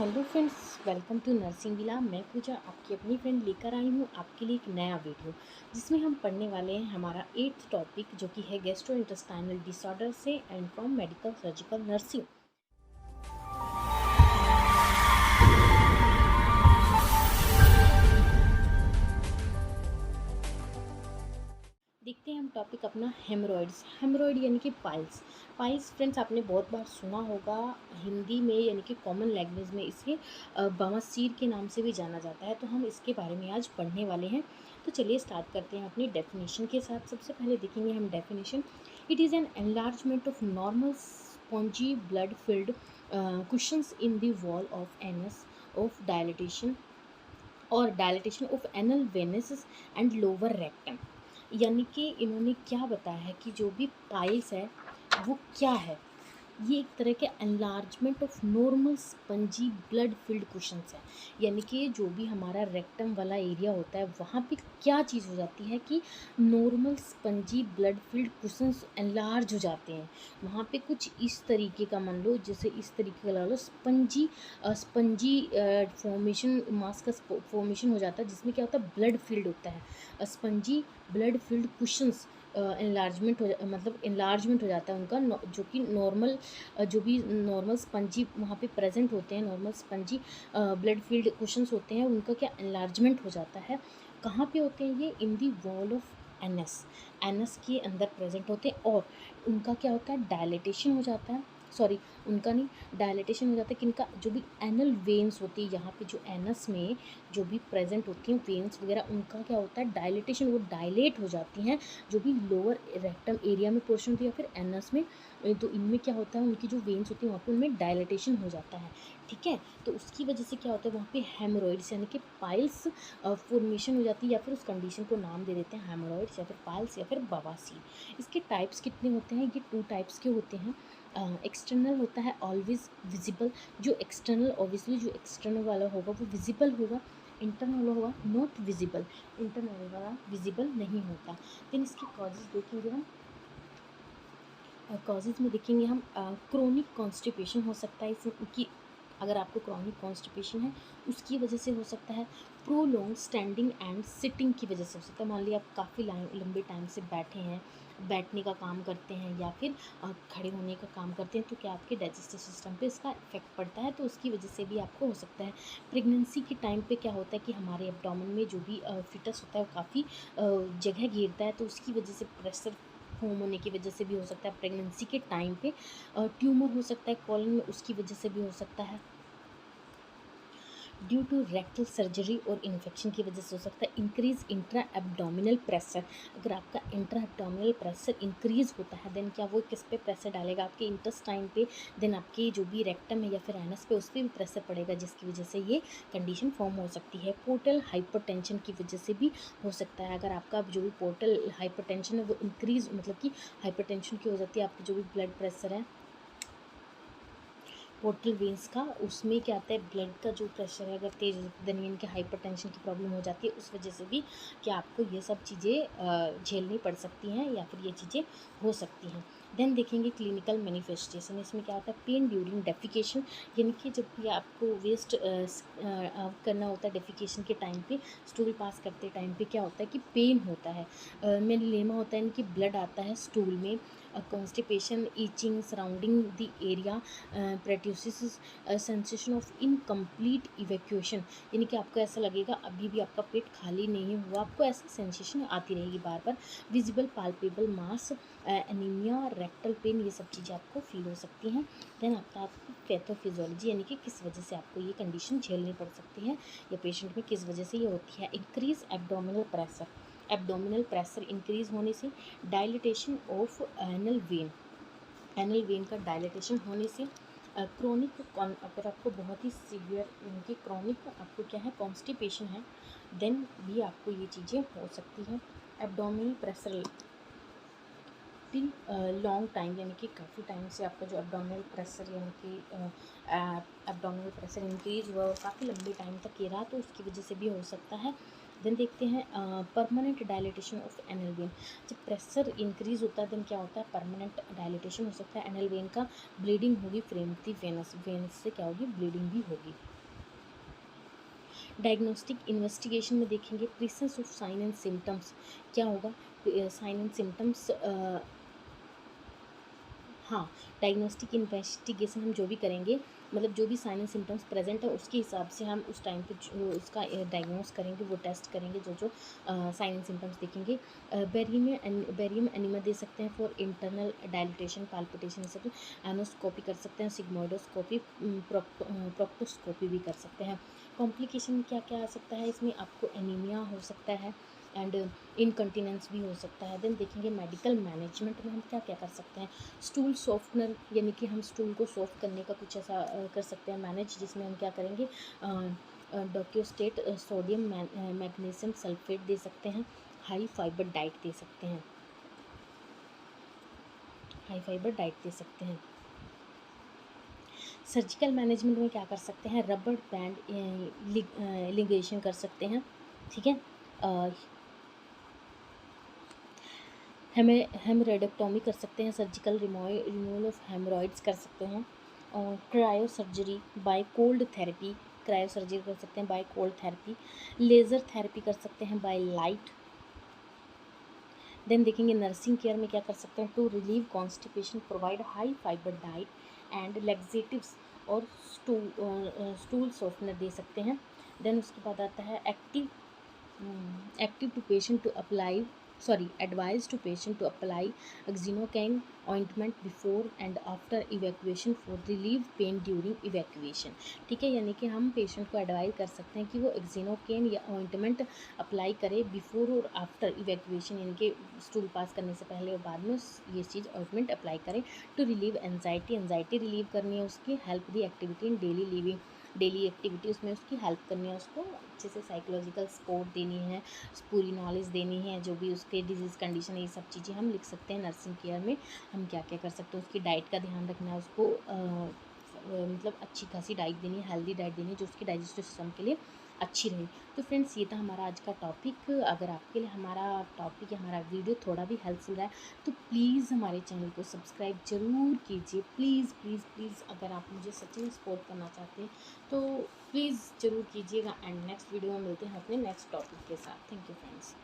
Hello friends, welcome to nursing villa. मैं पूजा आपकी अपनी फ्रेंड लेकर आई हूँ आपके लिए एक नया वीडियो, जिसमें हम पढ़ने वाले हैं हमारा 8th टॉपिक, जो कि है गैस्ट्रो इंटेस्टाइनल डिसऑर्डर से and from medical surgical nursing. देखते हैं हम टॉपिक अपना हेमरॉइड्स। हेमरॉइड यानी कि पाइल्स। पाइल्स फ्रेंड्स आपने बहुत बार सुना होगा, हिंदी में यानी कि कॉमन लैंग्वेज में इसे बवासीर के नाम से भी जाना जाता है। तो हम इसके बारे में आज पढ़ने वाले हैं। तो चलिए स्टार्ट करते हैं अपनी डेफिनेशन के साथ। सबसे पहले देखेंगे हम definition. It is an enlargement of normal spongy blood filled cushions in the wall of anus of dilatation और dilatation of anal venous and lower rectum. यानी कि इन्होंने क्या बताया है कि जो भी पाइल्स है वो क्या है। ये एक तरह के enlargement of normal spongy blood filled cushions है। यानी कि जो भी हमारा रेक्टम वाला एरिया होता है वहाँ पे क्या चीज़ हो जाती है कि normal spongy blood filled cushions enlarge हो जाते हैं। वहाँ पे कुछ इस तरीके का मान लो, जैसे इस तरीके का ला लो, स्पंजी स्पंजी फॉर्मेशन, मास का फॉर्मेशन हो जाता है, जिसमें क्या होता है ब्लड फील्ड होता है। Spongy blood field cushions enlargement मतलब इनलार्जमेंट हो जाता है उनका, जो कि नॉर्मल जो भी नॉर्मल स्पंजी वहाँ पे प्रेजेंट होते हैं, normal spongy blood field cushions होते हैं, उनका क्या इनलार्जमेंट हो जाता है। कहाँ पे होते हैं ये? In the wall of anus. Anus के अंदर प्रेजेंट होते हैं और उनका क्या होता है? डायलिटेशन हो जाता है। सॉरी, उनका नहीं, डायलिटेशन हो जाता है किनका? जो भी एनल वेन्स होती है, यहाँ पे जो एनस में जो भी प्रेजेंट होती हैं वेन्स वगैरह, उनका क्या होता है? डायलिटेशन, वो डायलेट हो जाती हैं। जो भी लोअर रेक्टम एरिया में पोर्शन होती है या फिर एनस में, तो इनमें क्या होता है, उनकी जो वेन्स होती हैं वहाँ पे उनमें डायलिटेशन हो जाता है। ठीक है, तो उसकी वजह से क्या होता है, वहाँ पे हेमोरॉइड्स यानी कि पाइल्स फॉर्मेशन हो जाती है, या फिर उस कंडीशन को नाम दे देते हैं हेमोरॉइड्स या फिर पाइल्स या फिर बवासीर। इसके टाइप्स कितने होते हैं? ये 2 टाइप्स के होते हैं। एक्सटर्नल होता है ऑलवेज विजिबल। जो एक्सटर्नल, ऑब्वियसली जो एक्सटर्नल वाला होगा वो विजिबल होगा। इंटरनल होगा नॉट विजिबल, इंटरनल वाला विजिबल नहीं होता। देन इसके कॉजेज देखेंगे हम। कॉजेज़ में देखेंगे हम, क्रोनिक कॉन्स्टिपेशन हो सकता है इसमें कि अगर आपको क्रॉनिक कॉन्स्टिपेशन है उसकी वजह से हो सकता है। प्रोलॉन्ग स्टैंडिंग एंड सिटिंग की वजह से हो सकता है। मान लिया आप काफ़ी लंबे टाइम से बैठे हैं, बैठने का काम करते हैं या फिर खड़े होने का काम करते हैं, तो क्या आपके डाइजेस्टिव सिस्टम पे इसका इफेक्ट पड़ता है, तो उसकी वजह से भी आपको हो सकता है। प्रेगनेंसी के टाइम पे क्या होता है कि हमारे एब्डोमेन में जो भी फिटस होता है वो काफ़ी जगह घेरता है, तो उसकी वजह से प्रेशर होम होने की वजह से भी हो सकता है। प्रेगनेंसी के टाइम पे ट्यूमर हो सकता है कॉलन में, उसकी वजह से भी हो सकता है। ड्यू टू रेक्टल सर्जरी और इन्फेक्शन की वजह से हो सकता है। Increase intra abdominal pressure. अगर आपका इंट्रा एब्डोमिनल प्रेशर इंक्रीज होता है, देन क्या वो किस पे प्रेशर डालेगा? आपके इंटेस्टाइन पे, देन आपके जो भी रेक्टम है या फिर एनस पे, उस पर भी प्रेशर पड़ेगा, जिसकी वजह से ये कंडीशन फॉर्म हो सकती है। पोर्टल हाइपरटेंशन की वजह से भी हो सकता है। अगर आपका जो भी पोर्टल हाइपरटेंशन है वो इंक्रीज, मतलब कि हाइपरटेंशन की हो जाती है, आपकी जो भी ब्लड प्रेशर है पोर्टल वेन्स का, उसमें क्या आता है, ब्लड का जो प्रेशर है अगर तेज हो जाता है, देन इनके हाइपरटेंशन की प्रॉब्लम हो जाती है। उस वजह से भी क्या आपको ये सब चीज़ें झेलनी पड़ सकती हैं या फिर ये चीज़ें हो सकती हैं। देन देखेंगे क्लिनिकल मैनिफेस्टेशन। इसमें क्या होता है? पेन ड्यूरिंग डेफिकेशन, यानी कि जब भी आपको वेस्ट करना होता है डेफिकेशन के टाइम पे, स्टूल पास करते टाइम पे क्या होता है कि पेन होता है, मेनिलेमा होता है, इनकी ब्लड आता है स्टूल में, constipation, itching surrounding the area, produces sensation of incomplete evacuation, यानी कि आपको ऐसा लगेगा अभी भी आपका पेट खाली नहीं हुआ, आपको ऐसा सेंसेशन आती रहेगी बार बार। विजिबल पाल्पेबल मास, एनीमिया, रेक्टल पेन, ये सब चीज़ें आपको फील हो सकती हैं। देन आपका पैथोफिजियोलॉजी, यानी कि किस वजह से आपको ये कंडीशन झेलनी पड़ सकती है या पेशेंट में किस वजह से ये होती है। Increase abdominal pressure, abdominal pressure increase होने से। Dilatation of anal when, anal when का डायलिटेशन होने से। क्रोनिक, अगर आपको बहुत ही सीवियर इनकी क्रोनिक आपको क्या है, कॉन्स्टिपेशन है, देन भी आपको ये चीज़ें हो सकती हैं। Abdominal pressure till long time, यानी कि काफ़ी टाइम से आपका जो एब्डोमिनल प्रेशर, यानी कि एब्डोमिनल प्रेशर इंक्रीज हुआ और काफ़ी लंबे टाइम तक ये रहा, तो उसकी वजह से भी हो सकता है। देन देखते हैं permanent dilatation of anal when. जब प्रेशर इंक्रीज होता है देन क्या होता है, परमानेंट डायलिटेशन हो सकता है एनल वेन का, ब्लीडिंग होगी फ्रेम थी वेनस, वेनस से क्या होगी, ब्लीडिंग भी होगी। डायग्नोस्टिक इन्वेस्टिगेशन में देखेंगे presence of sine and symptoms, क्या होगा, साइन एंड सिम्टम्स, हाँ, डायग्नोस्टिक इन्वेस्टिगेशन हम जो भी करेंगे, मतलब जो भी साइन एंड सिम्टम्स प्रेजेंट है उसके हिसाब से हम उस टाइम पे उसका डायग्नोस करेंगे, वो टेस्ट करेंगे जो जो साइन एंड सिम्टम्स देखेंगे। बेरियम एनीमा दे सकते हैं फॉर इंटरनल डायलिटेशन पाल्पिटेशन, सब एनोस्कोपी कर सकते हैं, सिग्मोइडोस्कोपी, प्रोक्टोस्कोपी भी कर सकते हैं। कॉम्प्लिकेशन में क्या क्या आ सकता है, इसमें आपको एनीमिया हो सकता है एंड इनकन्टीनेंस भी हो सकता है। देन देखेंगे मेडिकल मैनेजमेंट में हम क्या क्या कर सकते हैं, स्टूल सॉफ्टनर, यानी कि हम स्टूल को सॉफ्ट करने का कुछ ऐसा कर सकते हैं मैनेज, जिसमें हम क्या करेंगे, डॉक्यूस्टेट, सोडियम मैग्नीशियम सल्फेट दे सकते हैं, हाई फाइबर डाइट दे सकते हैं, हाई फाइबर डाइट दे सकते हैं। सर्जिकल मैनेजमेंट में क्या कर सकते हैं, रबर बैंड लिगेशन कर सकते हैं, ठीक है। हेमरेडक्टोमी कर सकते हैं, सर्जिकल रिमूवल ऑफ हेमरॉइड्स कर सकते हैं, और cryosurgery by cold therapy, cryosurgery कर सकते हैं by cold therapy, laser therapy कर सकते हैं बाय लाइट। देन देखेंगे नर्सिंग केयर में क्या कर सकते हैं, to relieve constipation provide high fibre diet and laxatives, और स्टूल सॉफ्टनर दे सकते हैं। देन उसके बाद आता है active to patient to apply, advise to patient to apply xenocaine ointment before and after evacuation for relieve pain during evacuation, ठीक है। यानी कि हम पेशेंट को एडवाइस कर सकते हैं कि वो एक्जीनोकेन या ऑइंटमेंट अप्लाई करे बिफोर और आफ्टर इवैक्यूएशन, यानी कि स्टूल पास करने से पहले और बाद में ये चीज़ ऑइंटमेंट अप्लाई करें। टू रिलीव एनजाइटी रिलीव करनी है उसकी, help the activity in daily living, daily activity उसमें उसकी हेल्प करनी है, उसको अच्छे से साइकोलॉजिकल सपोर्ट देनी है, पूरी नॉलेज देनी है, जो भी उसके डिजीज़ कंडीशन है, ये सब चीज़ें हम लिख सकते हैं। नर्सिंग केयर में हम क्या क्या कर सकते हैं, उसकी डाइट का ध्यान रखना है, उसको मतलब अच्छी खासी डाइट देनी है, हेल्दी डाइट देनी है जो उसके डाइजेस्टिव सिस्टम के लिए अच्छी रहे। तो फ्रेंड्स ये था हमारा आज का टॉपिक। अगर आपके लिए हमारा टॉपिक या हमारा वीडियो थोड़ा भी हेल्पफुल रहा है तो प्लीज़ हमारे चैनल को सब्सक्राइब ज़रूर कीजिए, प्लीज़ प्लीज़ प्लीज़। अगर आप मुझे सच्ची में सपोर्ट करना चाहते हैं तो प्लीज़ ज़रूर कीजिएगा। एंड नेक्स्ट वीडियो में मिलते हैं अपने नेक्स्ट टॉपिक के साथ। Thank you friends.